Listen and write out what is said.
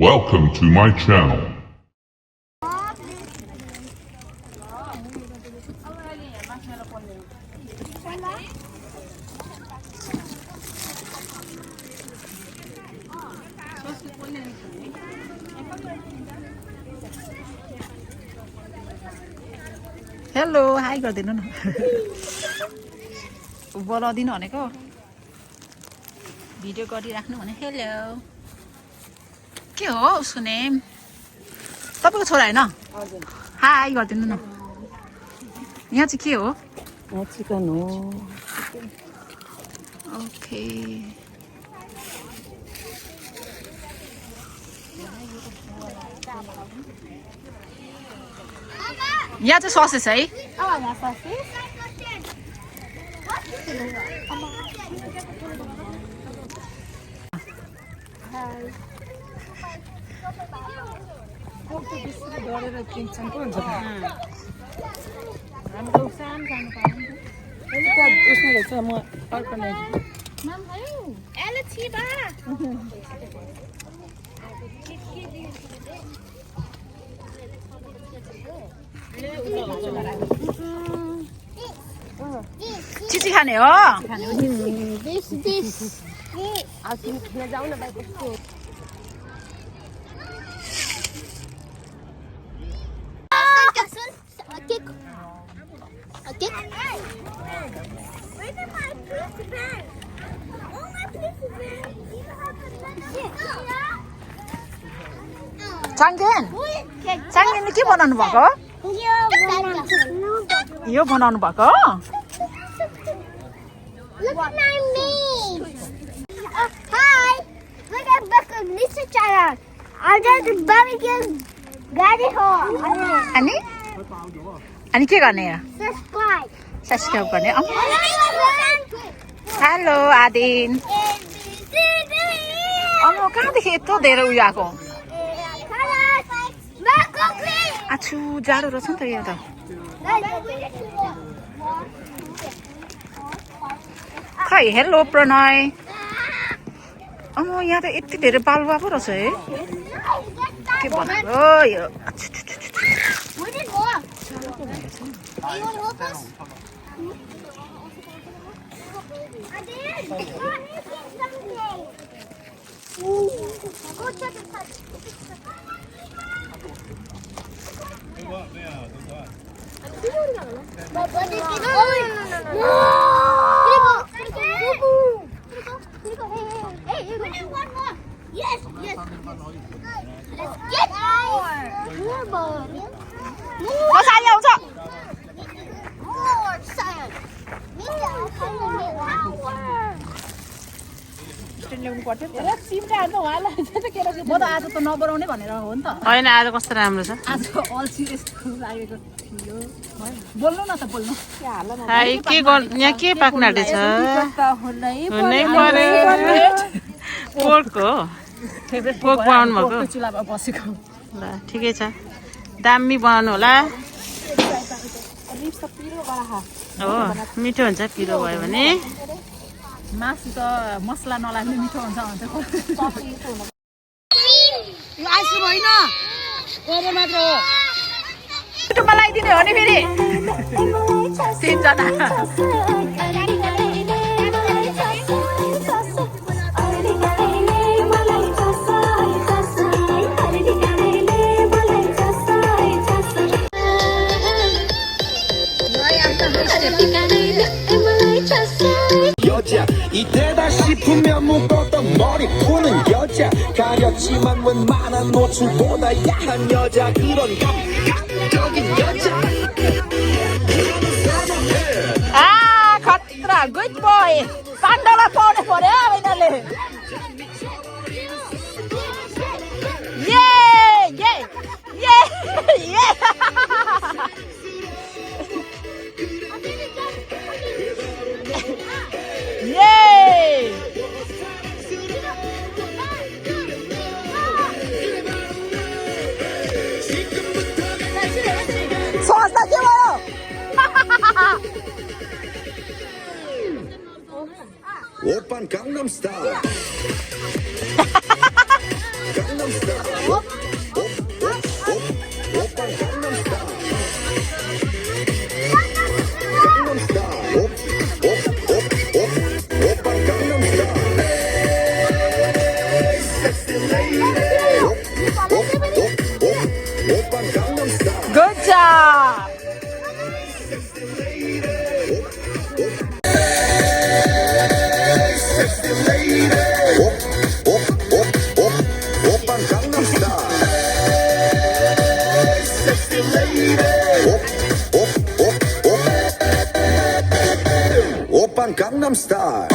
Welcome to my channel. Hello, hi गरिदिनु न बोलाउदिनु भनेको भिडियो गरिराख्नु भने हेलो के हो उसको नेम तपाईको छोरा हैन हजुर हाई गरिदिनु न यहाँ चाहिँ के हो यहाँ चिकन हो ओके यहाँ चाहिँ ससेस है यहाँ ससेस डरेर किन्छन् पो हुन्छ हाम्रो सानो सानो पानी उसमा रहेछ म अर्को नै चिची खाने हो जाऊ न भाइ कस्तो चाङ्गेनले के बनाउनु भएको यो बनाउनु भएको Look at my name. Hi. Look at Mr. Chara. I just barbecue गाडी हो अनि अनि के गर्ने यहाँ सब्स्क्राइब सब्स्क्राइब गर्ने हेलो आदिन अम्म कहाँदेखि यत्रो धेरै उयो आएको आछु जाडो रहेछ नि त यहाँ त खै हेलो प्रणय अम्म यहाँ त यति धेरै बालुवा पो रहेछ है के बनाएको यो Yes, yes. Let's get more. More. Có sai không sao? More science. म त आज त नबनाउने भनेर हो नि त होइन आज कस्तो राम्रो छ आज अल्छी यस्तो लागेको थियो बोल्नु न त बोल्नु हाई के यहाँ के पाक्न आँटेछ हुनै पर्यो पोर्क हो पोर्क बनाउनु भएको चुलामा बसेको ल ठिकै छ दामी बनाउनु होला हो मिठो हुन्छ पिरो भयो भने मासु त मसला नलाग्ने मिठो हुन्छ भन्छ यो आइसक्रिम होइन कोबो मात्र हो युट्युबमा लगाइदिने हो नि फेरि तिनजना 여자 이때다 싶으면 묶었던 머리 푸는 여자 가렸지만 웬만한 노출보다 야한 여자 그런 감각적인 여자 आ खतरा गुड बोय $5 पाउने पर्यो यिनीहरूले ये ये ये ये सोच्दा के भयो 오빤 강남스타일 강남스타일 Good job. 오빤 강남스타일 섹시 레이디 오빤 강남스타일